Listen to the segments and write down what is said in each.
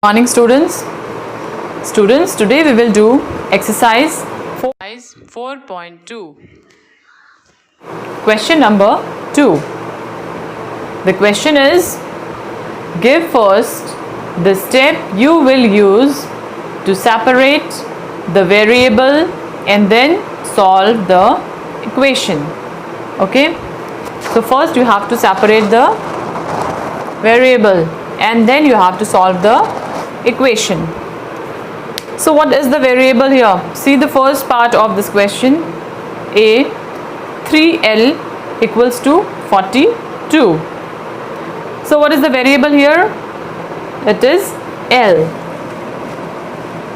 Morning students. Today we will do exercise 4.2. Question number 2. The question is, give first the step you will use to separate the variable and then solve the equation. Okay, so first you have to separate the variable and then you have to solve the equation. So what is the variable here? See the first part of this question. A, 3L equals to 42. So what is the variable here? It is L.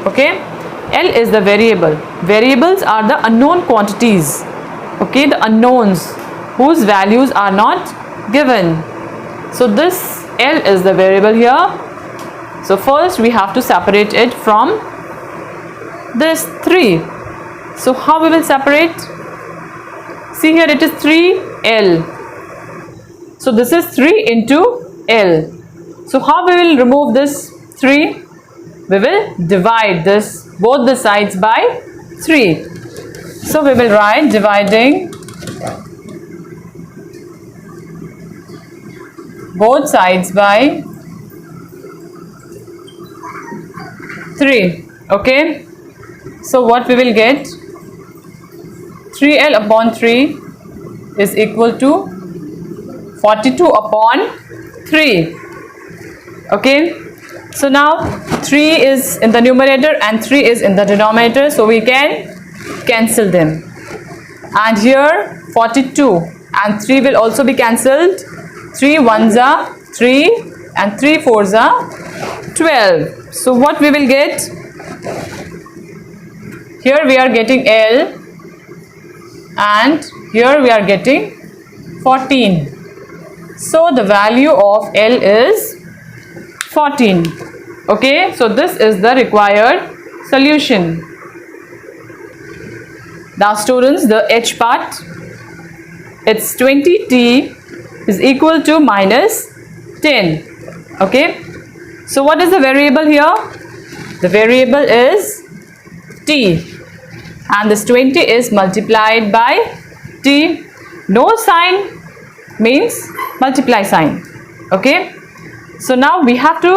Okay, L is the variable. Variables are the unknown quantities. Okay, the unknowns whose values are not given. So this L is the variable here. So first we have to separate it from this 3. So how we will separate? See here, it is 3L. So this is 3 into L. So how we will remove this 3? We will divide this both the sides by 3. So we will write dividing both sides by 3. Okay, so what we will get? 3L upon 3 is equal to 42 upon 3. Okay, so now 3 is in the numerator and 3 is in the denominator, so we can cancel them. And here 42 and 3 will also be cancelled. 3 ones are 3 and 3 fours are 12. So what we will get? Here we are getting L and here we are getting 14. So the value of L is 14. Okay, so this is the required solution. Now students, the H part, it's 20t is equal to minus 10. Okay, so what is the variable here? The variable is t and this 20 is multiplied by t. No sign means multiply sign. Okay, so now we have to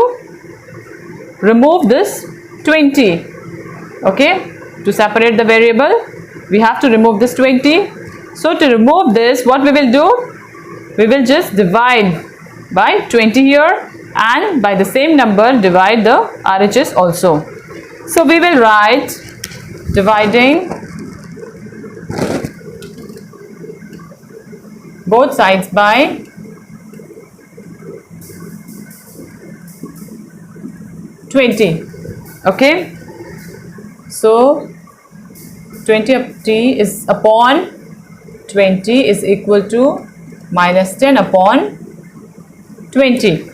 remove this 20. Okay, to separate the variable we have to remove this 20. So to remove this, what we will do? We will just divide by 20 here and by the same number divide the RHS also. So we will write dividing both sides by 20. Okay, so 20 of t is upon 20 is equal to minus 10 upon 20.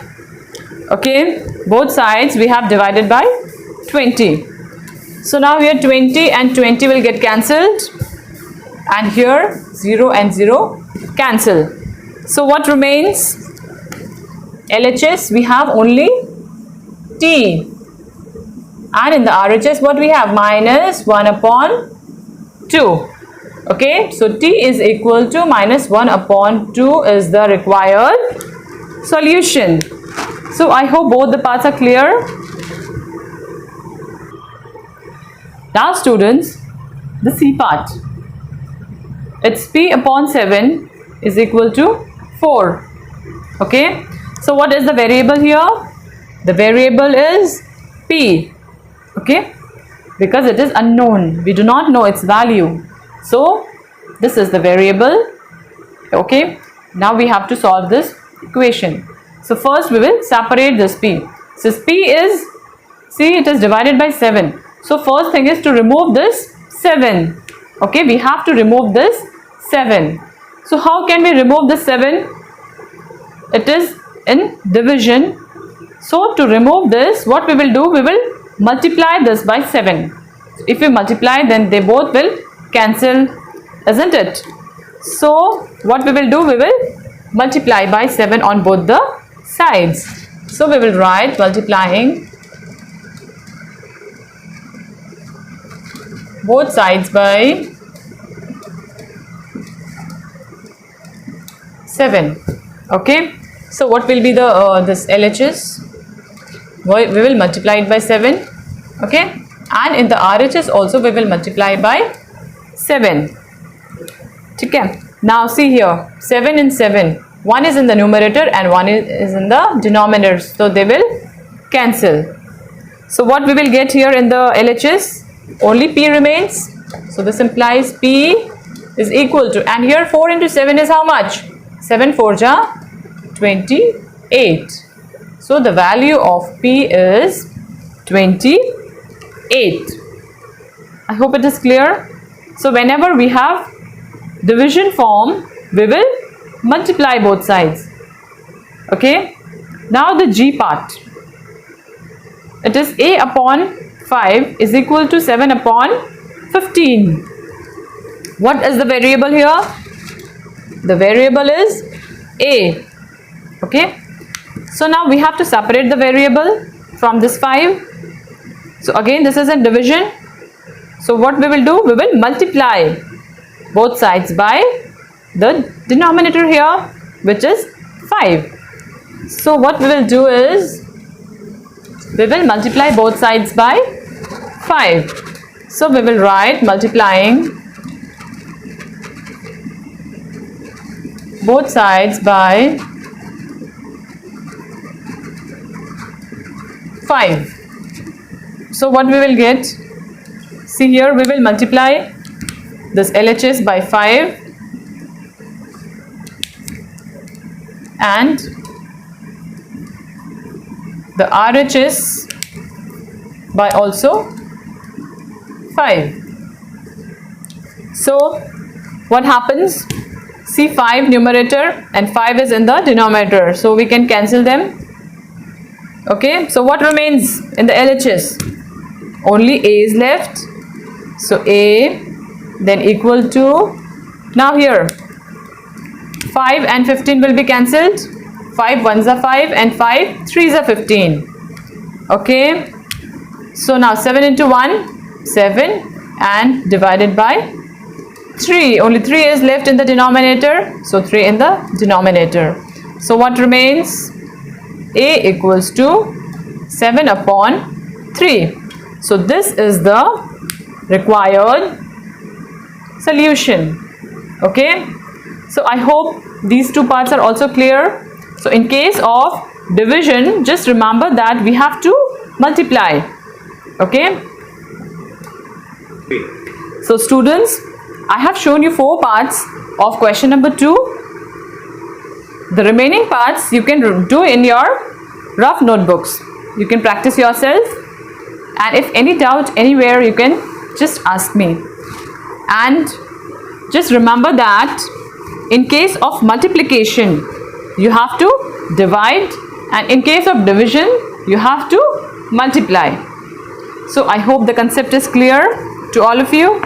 Okay, both sides we have divided by 20. So now here 20 and 20 will get cancelled and here 0 and 0 cancel. So what remains? LHS we have only t and in the RHS what we have? Minus 1 upon 2. Okay, so t is equal to minus 1 upon 2 is the required solution. So I hope both the parts are clear. Now students, the C part, it's p upon 7 is equal to 4. Okay, so what is the variable here? The variable is p. Okay, because it is unknown, we do not know its value, so this is the variable. Okay, now we have to solve this equation. So first we will separate this p. Since p is, see, it is divided by 7, so first thing is to remove this 7. Okay, we have to remove this 7. So how can we remove this 7? It is in division. So to remove this, what we will do? We will multiply this by 7. If we multiply, then they both will cancel, isn't it? So what we will do? We will multiply by 7 on both the sides. So we will write multiplying both sides by 7. Okay, so what will be the this LHS? We will multiply it by 7. Okay, and in the RHS also we will multiply by 7. Okay, now see here, 7 and 7, one is in the numerator and one is in the denominator, so they will cancel. So what we will get here in the LHS? Only P remains, so this implies P is equal to, and here 4 into 7 is how much? 7 4 ja 28. So the value of P is 28. I hope it is clear. So whenever we have division form, we will multiply both sides. Okay, now the G part. It is A upon 5 is equal to 7 upon 15. What is the variable here? The variable is A. Okay, so now we have to separate the variable from this 5. So again this is a division. So what we will do? We will multiply both sides by the denominator here, which is 5. So what we will do is we will multiply both sides by 5. So we will write multiplying both sides by 5. So what we will get? See here, we will multiply this LHS by 5 and the RHS by also 5. So what happens? See, 5 numerator and 5 is in the denominator, so we can cancel them. Okay, so what remains in the LHS? Only A is left. So A then equal to, now here 5 and 15 will be cancelled. 5 ones are 5 and 5 threes are 15. Okay, so now 7 into 1 7 and divided by 3. Only 3 is left in the denominator, so 3 in the denominator. So what remains? A equals to 7 upon 3. So this is the required solution. Okay, so I hope these two parts are also clear. So in case of division, just remember that we have to multiply. Okay, so students, I have shown you 4 parts of question number 2. The remaining parts you can do in your rough notebooks. You can practice yourself, and if any doubt anywhere, you can just ask me. And just remember that in case of multiplication, you have to divide, and in case of division, you have to multiply. So I hope the concept is clear to all of you.